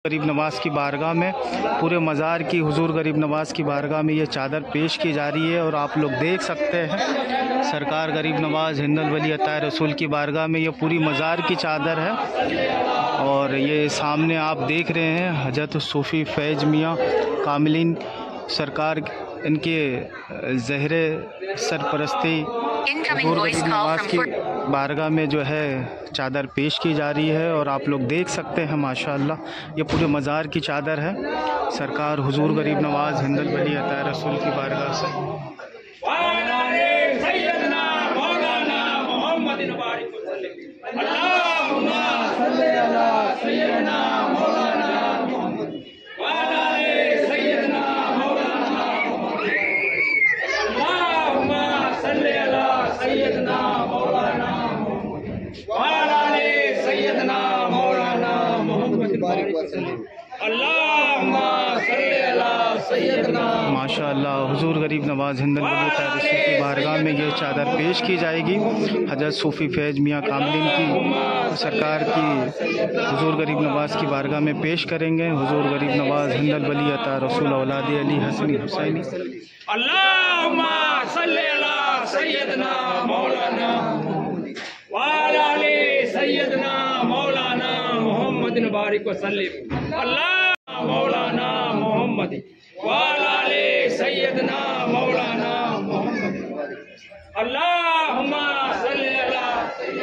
गरीब नवाज़ की बारगाह में, पूरे मज़ार की हुजूर गरीब नवाज़ की बारगाह में ये चादर पेश की जा रही है। और आप लोग देख सकते हैं सरकार गरीब नवाज़ हिंदुल वली अता रसूल की बारगाह में ये पूरी मज़ार की चादर है। और ये सामने आप देख रहे हैं हजरत सूफ़ी फैज़ मियाँ कामिलीन सरकार, इनके ज़हरे सरपरस्ती हुजूर गरीब नवाज़ की बारगाह में जो है चादर पेश की जा रही है। और आप लोग देख सकते हैं माशाअल्लाह ये पूरे मज़ार की चादर है सरकार हुजूर गरीब नवाज़ हिंदुल वली अता रसूल की बारगाह से। माशाअल्लाह हुजूर गरीब नवाज़ हिंदुल वली अता रसूल की बारगाह में ये चादर पेश की जाएगी। हजरत सूफ़ी फैज़ मियाँ कामिलीन की सरकार की हुजूर गरीब नवाज़ की बारगाह में पेश करेंगे। हुजूर गरीब नवाज़ हिंदुल वली अता रसूल औलाद अली हसनी हुसैनी। अल्लाहुम्मा सल्ली अला सय्यदना मौलाना व अला सय्यदना मौलाना मुहम्मदिन बारिक व सल्लिम। अल्लाह मौलाना मुहम्मद व अला सय्यदना मौलाना मुहम्मद। अल्लाहुम्मा सल्ली अला।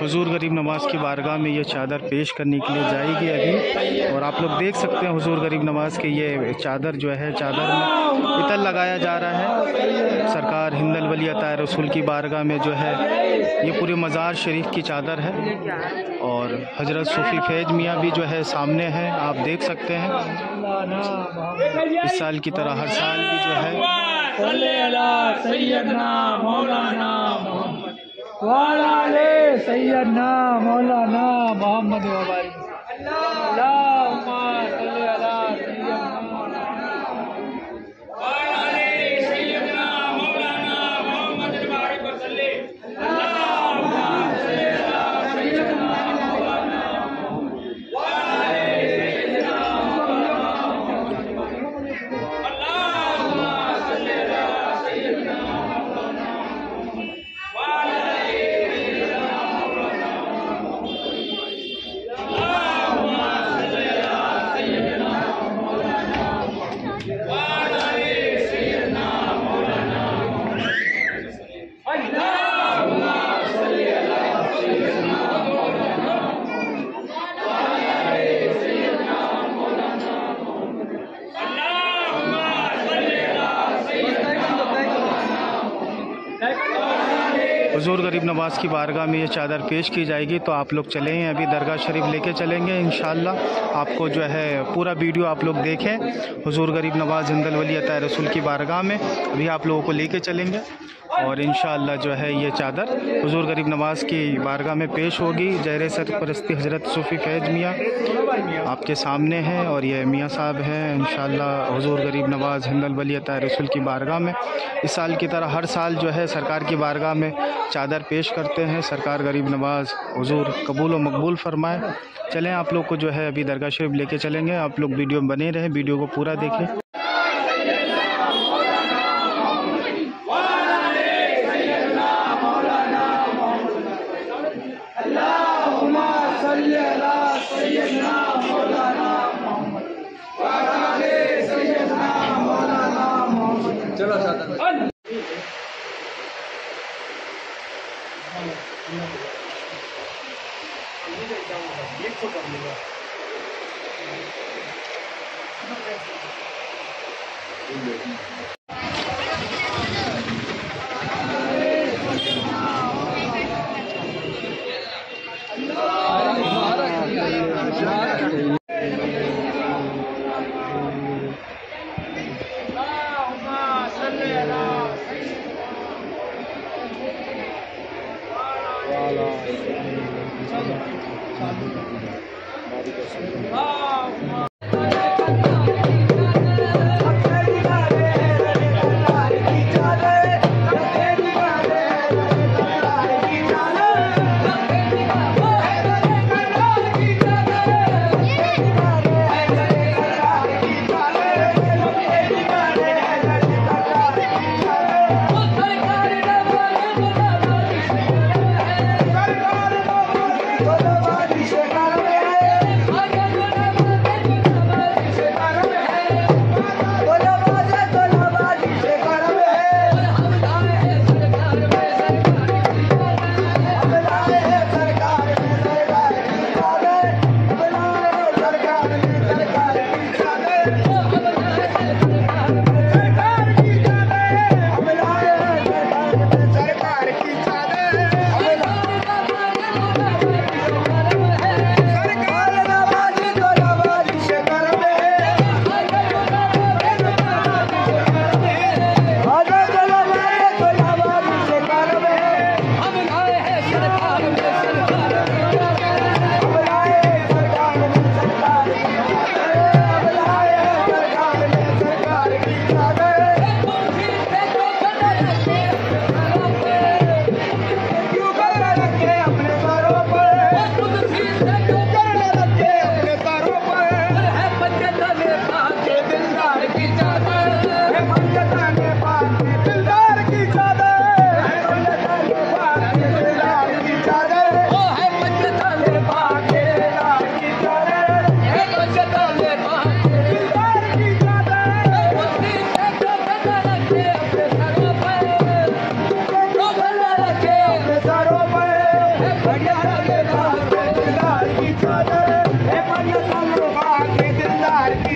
हुजूर गरीब नवाज़ की बारगाह में ये चादर पेश करने के लिए जाएगी अभी। और आप लोग देख सकते हैं हुजूर गरीब नवाज़ के ये चादर जो है, चादर में इतर लगाया जा रहा है सरकार हिंदुल वली अता रसूल की बारगाह में जो है ये पूरे मज़ार शरीफ की चादर है। और हजरत सूफ़ी फैज़ मियाँ भी जो है सामने है, आप देख सकते हैं। इस साल की तरह हर साल भी जो है सैयदना मौलाना मोहम्मद वाले सैयदना मौलाना मोहम्मद वाले। अल्लाहुम्मा सल्ली अला सय्यदना वाले सय्यदना मौलाना मोहम्मद बारिक व सल्लिम। अल्लाहुम्मा सल्ली अला सय्यदना मौलाना वाले सय्यदना अल्लाहुम्मा सल्ली अला सय्यदना हुजूर गरीब नवाज़ की बारगाह में ये चादर पेश की जाएगी। तो आप लोग चलें, अभी दरगाह शरीफ लेके चलेंगे इंशाअल्लाह। आपको जो है पूरा वीडियो आप लोग देखें हुजूर गरीब नवाज़ हिंदुल वली अता रसूल की बारगाह में, अभी आप लोगों को लेके चलेंगे। और इंशाअल्लाह जो है ये चादर हुजूर गरीब नवाज़ की बारगाह में पेश होगी। ज़हरे सरपरस्ती हज़रत सूफ़ी फैज़ मियाँ आपके सामने हैं। और ये मियाँ साहब हैं इंशाअल्लाह हुजूर गरीब नवाज़ हिंदुल वली अता रसूल की बारगाह में इस साल की तरह हर साल जो है सरकार की बारगाह में चादर पेश करते हैं। सरकार गरीब नवाज़ हुजूर कबूल व मकबूल फरमाए। चलें, आप लोग को जो है अभी दरगाह शरीफ लेके चलेंगे। आप लोग वीडियो में बने रहें, वीडियो को पूरा देखें। चलो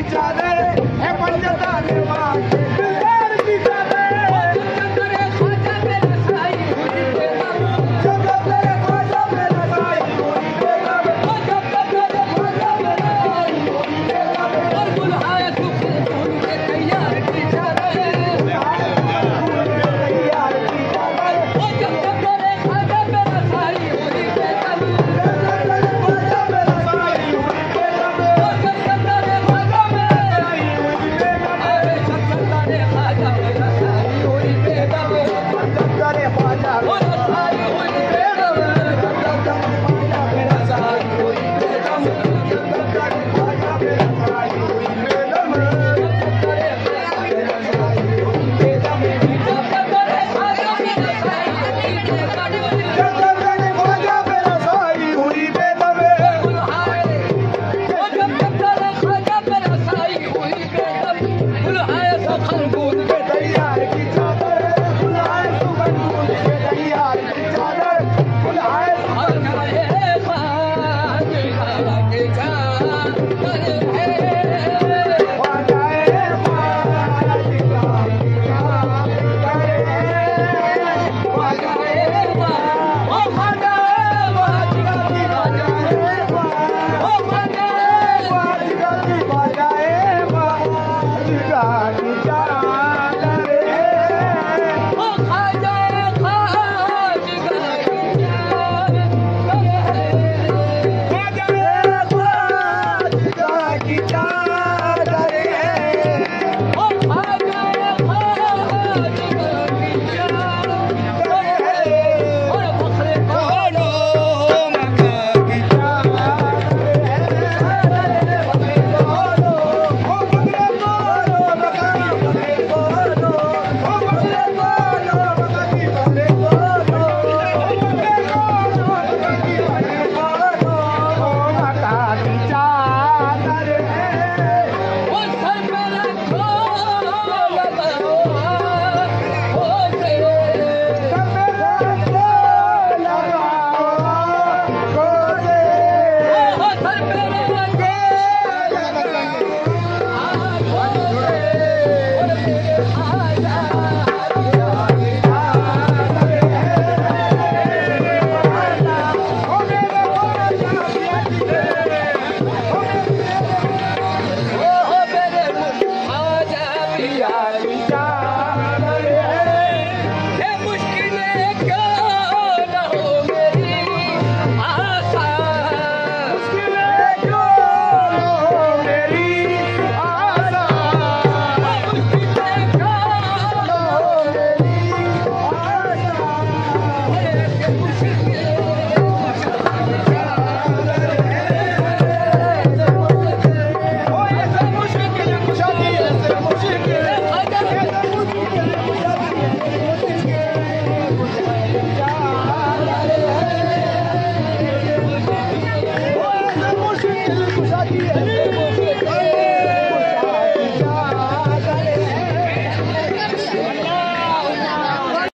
चादर है पंचदार माँ के दिलदार की चादर तेरे ख्वाजा मेरा साई हुई बेगम जब तेरे ख्वाजा मेरा साई हुई बेगम जब तेरे ख्वाजा मेरा साई हुई बेगम और बुलहाए सुख फूल के तैयार की चादर तैयार की चादर जब तेरे ख्वाजा मेरा साई हुई बेगम की चादर